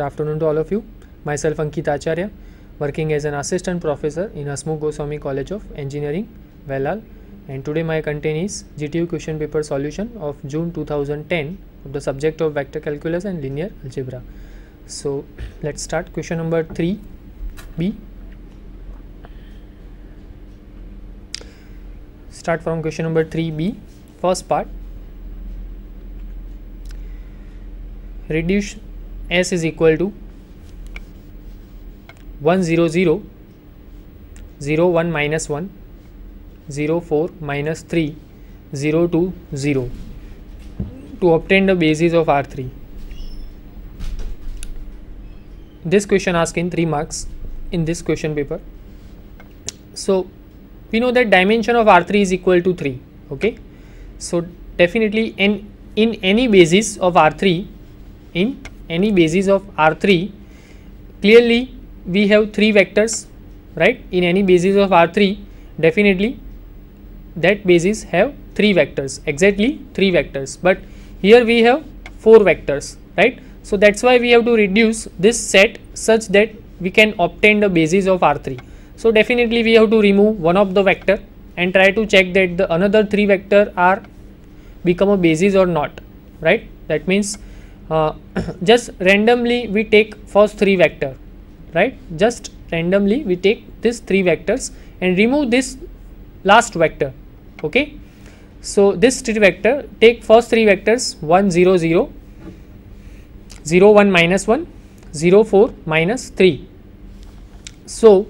Good afternoon to all of you. Myself Ankit Acharya, working as an assistant professor in Hasmukh Goswami College of Engineering, Vahelal, and today my content is GTU question paper solution of June 2010 of the subject of vector calculus and linear algebra. So let's start question number 3b. Start from question number 3b, first part. Reduce S is equal to 1 0 0 0 1 minus 1 0 4 minus 3 0 2 0 to obtain the basis of R3. This question asked in 3 marks in this question paper. So we know that dimension of R3 is equal to 3. Okay, so definitely in any basis of R3, clearly we have 3 vectors, right? In any basis of R3, definitely that basis have 3 vectors, exactly 3 vectors, but here we have 4 vectors, right? So that's why we have to reduce this set such that we can obtain the basis of R3. So definitely we have to remove one of the vector and try to check that the another 3 vector are become a basis or not, right? That means just randomly we take first 3 vector, right? Just randomly we take these 3 vectors and remove this last vector. Okay, so this 3 vector, take first 3 vectors 1 0 0 0 1 minus 1 0 4 minus 3. So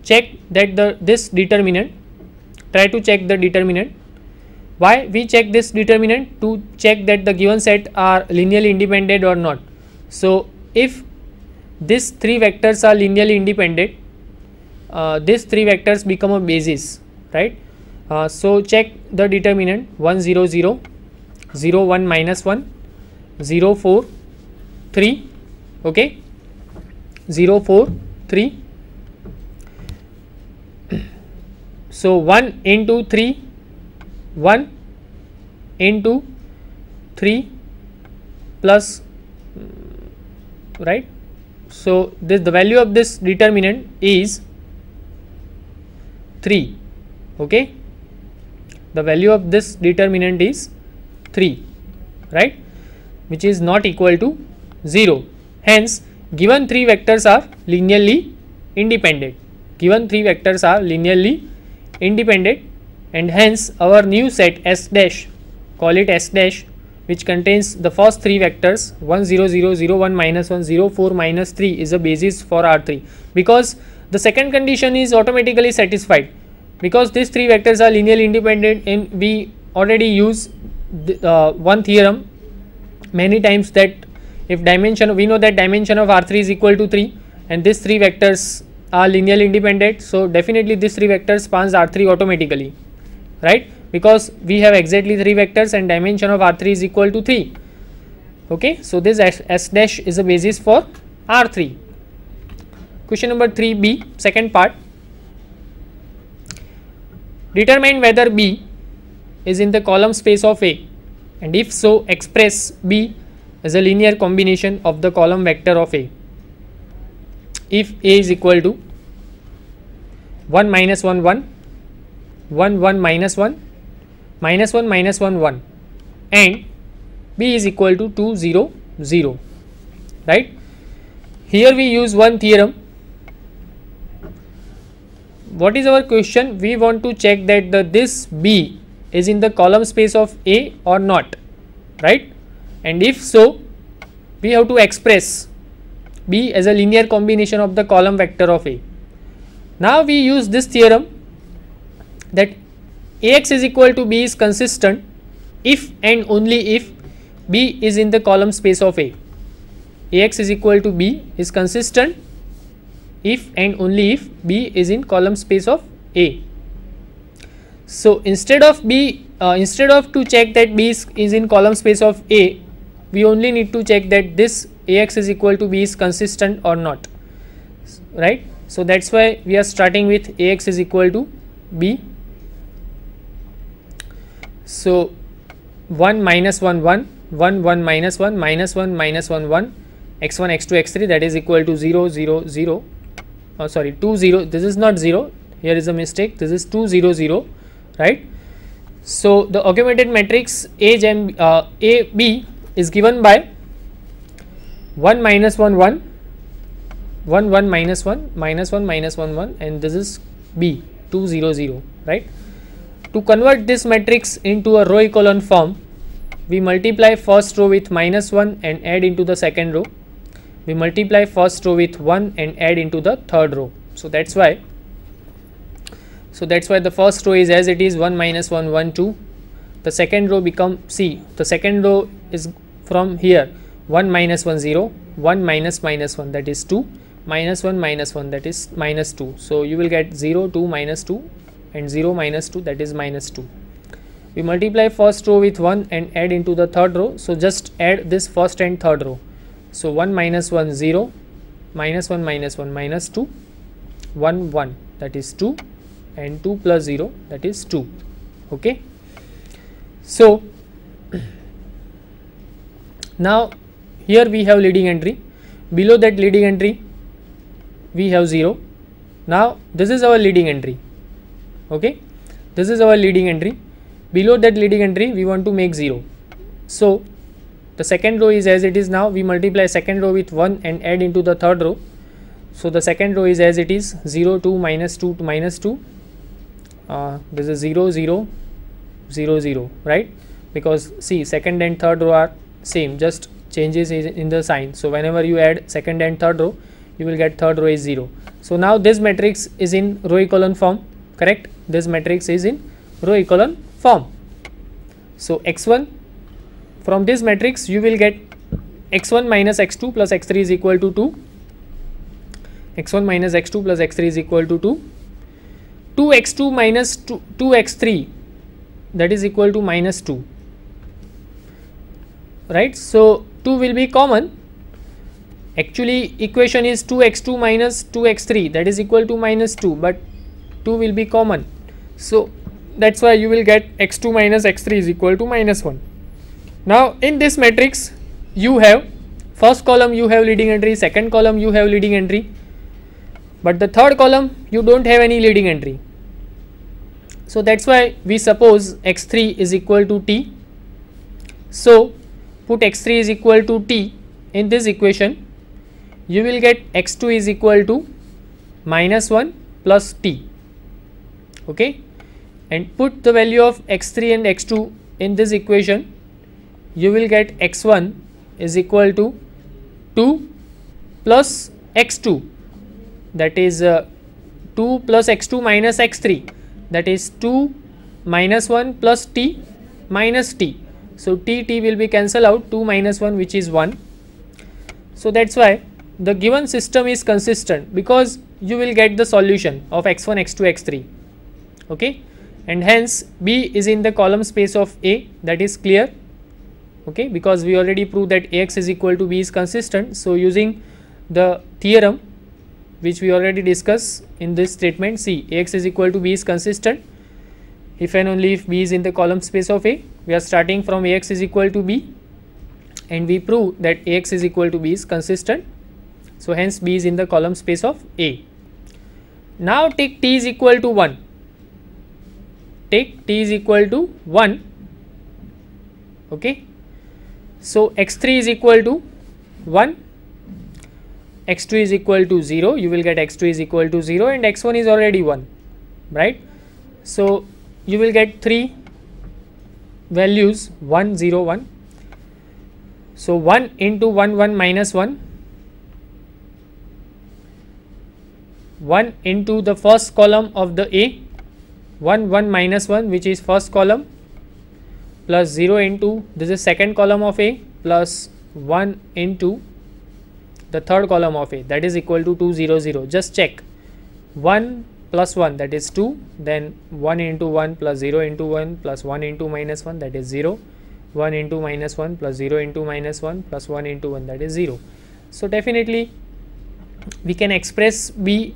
check that this determinant, try to check the determinant. Why we check this determinant? To check that the given set are linearly independent or not. So if these 3 vectors are linearly independent, these 3 vectors become a basis, right? So check the determinant 1 0 0 0 1 minus 1 0 4 3, okay, 0 4 3. So 1 into 3, 1 into 3 plus, right? So this, the value of this determinant is 3. Okay, the value of this determinant is 3, right, which is not equal to 0. Hence given 3 vectors are linearly independent, and hence our new set S dash, call it S dash, which contains the first 3 vectors 1 0 0 0 1 minus 1 0 4 minus 3 is a basis for R3, because the second condition is automatically satisfied, because these 3 vectors are linearly independent, and we already use one theorem many times that if dimension, we know that dimension of R3 is equal to 3 and these 3 vectors are linearly independent, so definitely these 3 vectors spans R3 automatically, right? Because we have exactly 3 vectors and dimension of R3 is equal to 3. Okay, so this S dash is a basis for R3. Question number 3b, second part. Determine whether B is in the column space of A, and if so, express B as a linear combination of the column vector of A. If A is equal to 1 minus 1 1 1 1 minus 1 minus 1 minus 1 1 and B is equal to 2 0 0, right? Here we use one theorem. What is our question? We want to check that this B is in the column space of A or not, right? And if so, we have to express B as a linear combination of the column vector of A. Now we use this theorem that Ax is equal to B is consistent if and only if B is in the column space of A. Ax is equal to B is consistent if and only if B is in column space of A. So instead of to check that B is in column space of A, we only need to check that this Ax is equal to B is consistent or not, right? So that's why we are starting with Ax is equal to B. So 1 minus 1 1 1 1 minus 1 minus 1 minus 1 1 x1 x2 x3 that is equal to 0 0 0 sorry 2 0, this is not 0, here is a mistake, this is 2 0 0, right. So the augmented matrix A B is given by 1 minus 1 1 1 1 minus 1 minus 1 minus 1 1 and this is B 2 0 0, right. To convert this matrix into a row echelon form, we multiply first row with minus 1 and add into the second row. We multiply first row with 1 and add into the third row. So that's why the first row is as it is 1 minus 1 1 2. The second row become the second row is from here 1 minus 1 0, 1 minus minus 1 that is 2, minus 1 minus 1 that is minus 2. So you will get 0 2 minus 2 and 0 minus 2 that is minus 2. We multiply first row with 1 and add into the third row. So just add this first and third row. So 1 minus 1 0, minus 1 minus 1 minus 2, 1 1 that is 2 and 2 plus 0 that is 2. Okay. So now here we have leading entry, below that leading entry we have 0. Now this is our leading entry. Okay, this is our leading entry. Below that leading entry we want to make 0. So the second row is as it is now. We multiply second row with 1 and add into the third row. So the second row is as it is 0 2 minus 2 to minus 2. This is 0 0 0 0, right, because see second and third row are same, just changes in the sign. So whenever you add second and third row you will get third row is 0. So now this matrix is in row echelon form, correct. This matrix is in row echelon form. So x1, from this matrix you will get x1 minus x2 plus x3 is equal to 2, x1 minus x2 plus x3 is equal to 2, 2x2 minus 2x3 that is equal to minus 2, right. So 2 will be common. Actually equation is 2x2 minus 2x3 that is equal to minus 2, but 2 will be common. So that's why you will get x2 minus x3 is equal to minus 1. Now in this matrix you have first column you have leading entry, second column you have leading entry, but the third column you don't have any leading entry. So that's why we suppose x3 is equal to t. So put x3 is equal to t in this equation. You will get x2 is equal to minus 1 plus t. Okay, and put the value of x3 and x2 in this equation. You will get x1 is equal to 2 plus x2, that is 2 plus x2 minus x3, that is 2 minus 1 plus t minus t. So t will be cancelled out, 2 minus 1 which is 1. So that's why the given system is consistent, because you will get the solution of x1 x2 x3. Okay, and hence B is in the column space of A, that is clear. Okay, because we already proved that Ax is equal to B is consistent. So using the theorem which we already discussed in this statement, see Ax is equal to B is consistent if and only if B is in the column space of A. We are starting from Ax is equal to B and we prove that Ax is equal to B is consistent. So hence B is in the column space of A. Now take T is equal to 1. Take T is equal to 1. Okay. So x3 is equal to 1, x2 is equal to 0, you will get x2 is equal to 0 and x1 is already 1, right. So you will get 3 values 1 0 1. So 1 into 1 1 minus 1, 1 into the first column of the A, 1 1 minus 1 which is first column, plus 0 into this is second column of A, plus 1 into the third column of A, that is equal to 2 0 0. Just check, 1 plus 1 that is 2, then 1 into 1 plus 0 into 1 plus 1 into minus 1 that is 0, 1 into minus 1 plus 0 into minus 1 plus 1 into 1 that is 0. So definitely we can express B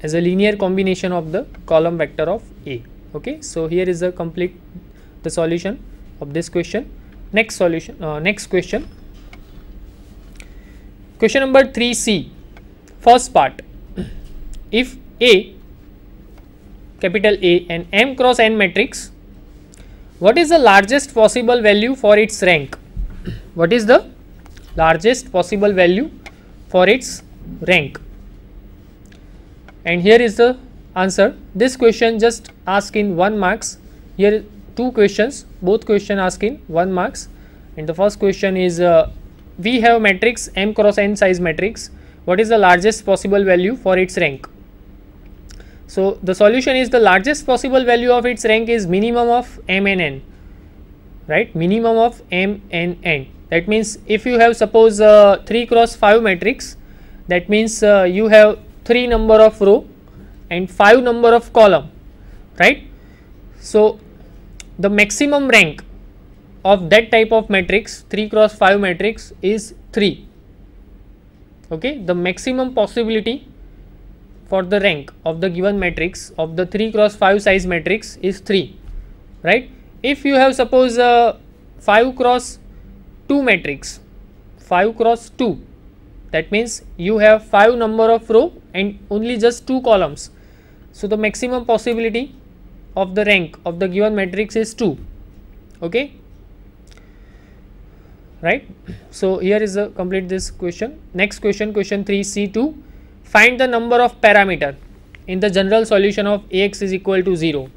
as a linear combination of the column vector of A. Okay, so here is the complete the solution of this question. Next solution, next question. Question number 3C, first part. If A, capital A, and M cross N matrix, what is the largest possible value for its rank? What is the largest possible value for its rank? And here is the answer. This question just asked in 1 marks. Here two questions, both question asked in 1 marks. And the first question is, we have matrix M cross N size matrix. What is the largest possible value for its rank? So the solution is, the largest possible value of its rank is minimum of M and N, right? Minimum of M and N. That means if you have suppose 3 cross 5 matrix, that means you have 3 number of row and 5 number of column, right? So the maximum rank of that type of matrix, 3 cross 5 matrix, is 3. Okay, the maximum possibility for the rank of the given matrix of the 3 cross 5 size matrix is 3, right? If you have suppose 5 cross 2 matrix, 5 cross 2, that means you have 5 number of row and only just 2 columns. So the maximum possibility of the rank of the given matrix is 2. Okay, right? So here is the complete this question. Next question, question 3C2. Find the number of parameter in the general solution of Ax is equal to 0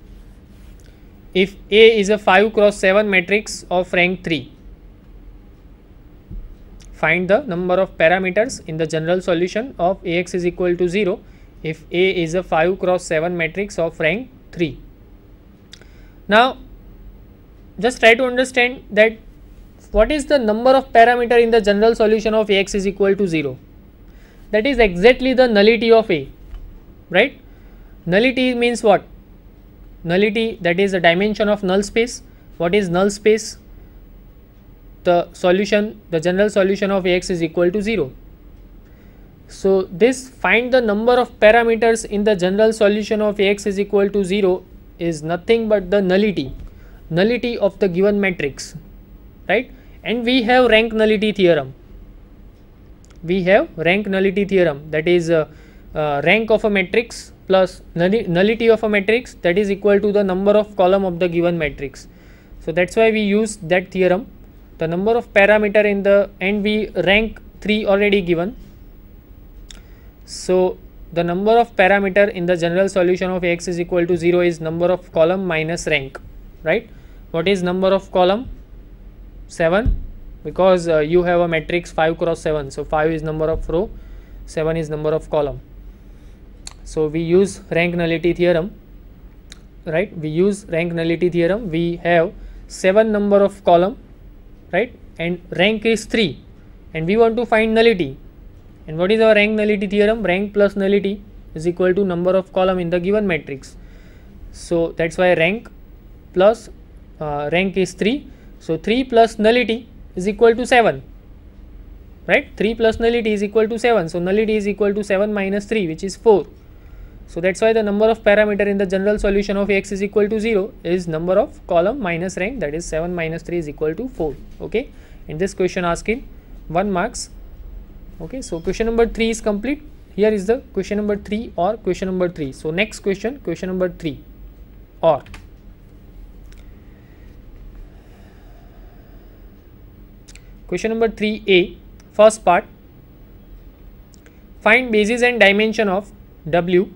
if A is a 5 cross 7 matrix of rank 3. Find the number of parameters in the general solution of Ax is equal to 0 if A is a 5 cross 7 matrix of rank 3. Now just try to understand that what is the number of parameter in the general solution of Ax is equal to 0. That is exactly the nullity of A, right? Nullity means what? Nullity, that is the dimension of null space. What is null space? The solution, the general solution of Ax is equal to 0. So this find the number of parameters in the general solution of Ax is equal to 0 is nothing but the nullity of the given matrix, right? And we have rank nullity theorem. We have rank nullity theorem, that is rank of a matrix plus nullity of a matrix, that is equal to the number of column of the given matrix. So that's why we use that theorem. The number of parameter in the, and we rank 3 already given. So the number of parameter in the general solution of Ax is equal to 0 is number of column minus rank, right? What is number of column? 7, because you have a matrix 5 cross 7. So 5 is number of row, 7 is number of column. So we use rank nullity theorem, right? We use rank nullity theorem. We have 7 number of column, right? And rank is 3, and we want to find nullity. And what is our rank nullity theorem? Rank plus nullity is equal to number of column in the given matrix. So that's why rank plus rank is 3. So 3 plus nullity is equal to 7, right? 3 plus nullity is equal to 7. So nullity is equal to 7 minus 3, which is 4. So that's why the number of parameter in the general solution of Ax is equal to 0 is number of column minus rank, that is 7 minus 3 is equal to 4. Okay, in this question asked in 1 marks. Okay, so question number 3 is complete. Here is the question number 3 or question number 3. So next question, question number 3 or. Question number 3a, first part. Find basis and dimension of W,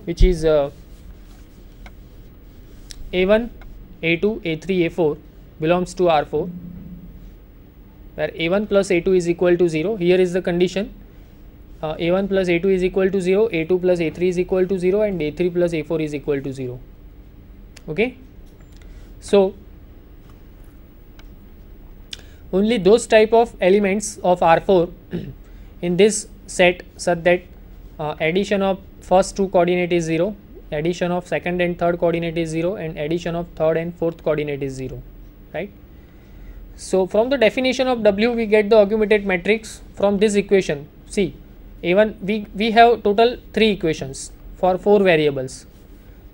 which is A1, A2, A3, A4 belongs to R4, where A1 plus A2 is equal to 0. Here is the condition. A1 plus A2 is equal to 0, A2 plus A3 is equal to 0, and A3 plus A4 is equal to 0. Okay. So only those type of elements of R4 in this set such that addition of first 2 coordinate is 0, addition of second and third coordinate is 0, and addition of third and fourth coordinate is 0, right? So from the definition of W we get the augmented matrix from this equation. See, A1 we have total 3 equations for 4 variables.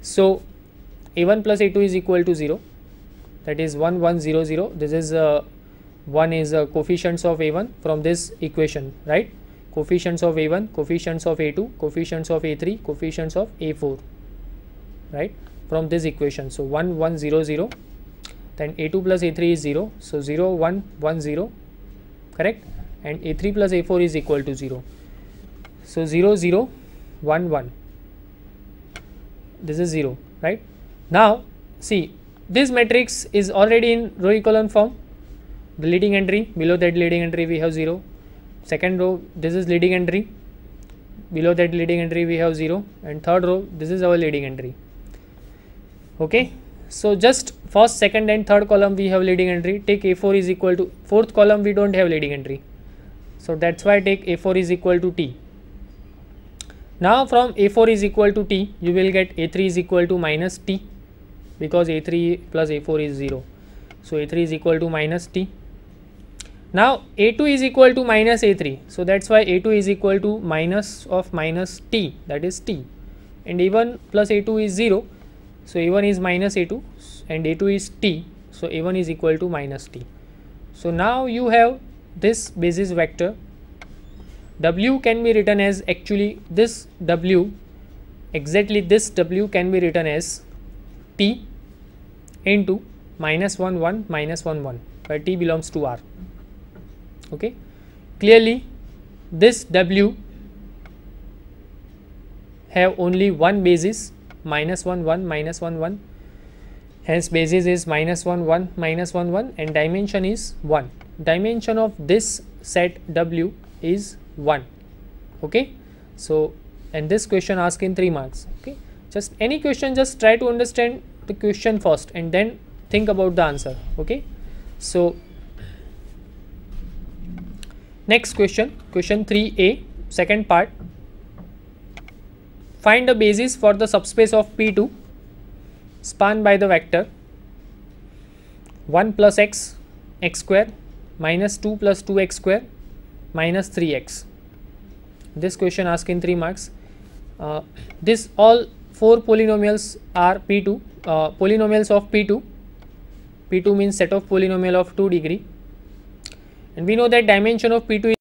So A1 plus A2 is equal to 0, that is 1 1 0 0. This is 1 is coefficients of A1 from this equation, right? Coefficients of A1, coefficients of A2, coefficients of A3, coefficients of A4, right, from this equation. So 1 1 0 0, then A2 plus A3 is 0, so 0 1 1 0, correct, and A3 plus A4 is equal to 0, so 0 0 1 1, this is 0, right? Now see, this matrix is already in row echelon form. The leading entry, below that leading entry we have 0, second row this is leading entry, below that leading entry we have 0, and third row this is our leading entry. Okay, so just first, second and third column we have leading entry. Take A4 is equal to, fourth column we don't have leading entry, so that's why take A4 is equal to T. Now from A4 is equal to T, you will get A3 is equal to minus T, because A3 plus A4 is 0, so A3 is equal to minus T. Now A2 is equal to minus A3, so that's why A2 is equal to minus of minus T, that is T, and A1 plus A2 is 0, so A1 is minus A2 and A2 is T, so A1 is equal to minus T. So now you have this basis vector. W can be written as, actually this W, exactly this W can be written as T into minus 1 1 minus 1 1, where T belongs to R. Okay, clearly this W have only one basis, minus 1 1 minus 1 1, hence basis is minus 1 1 minus 1 1, and dimension is 1. Dimension of this set W is 1. Okay, so and this question asked in 3 marks. Okay, just any question, just try to understand the question first and then think about the answer. Okay, so next question, question 3a, second part. Find the basis for the subspace of P2 spanned by the vector 1 plus x, x square, minus 2 plus 2x square, minus 3x. This question asked in 3 marks. This all 4 polynomials are P2, polynomials of P2. P2 means set of polynomial of 2 degree, and we know that dimension of P2 is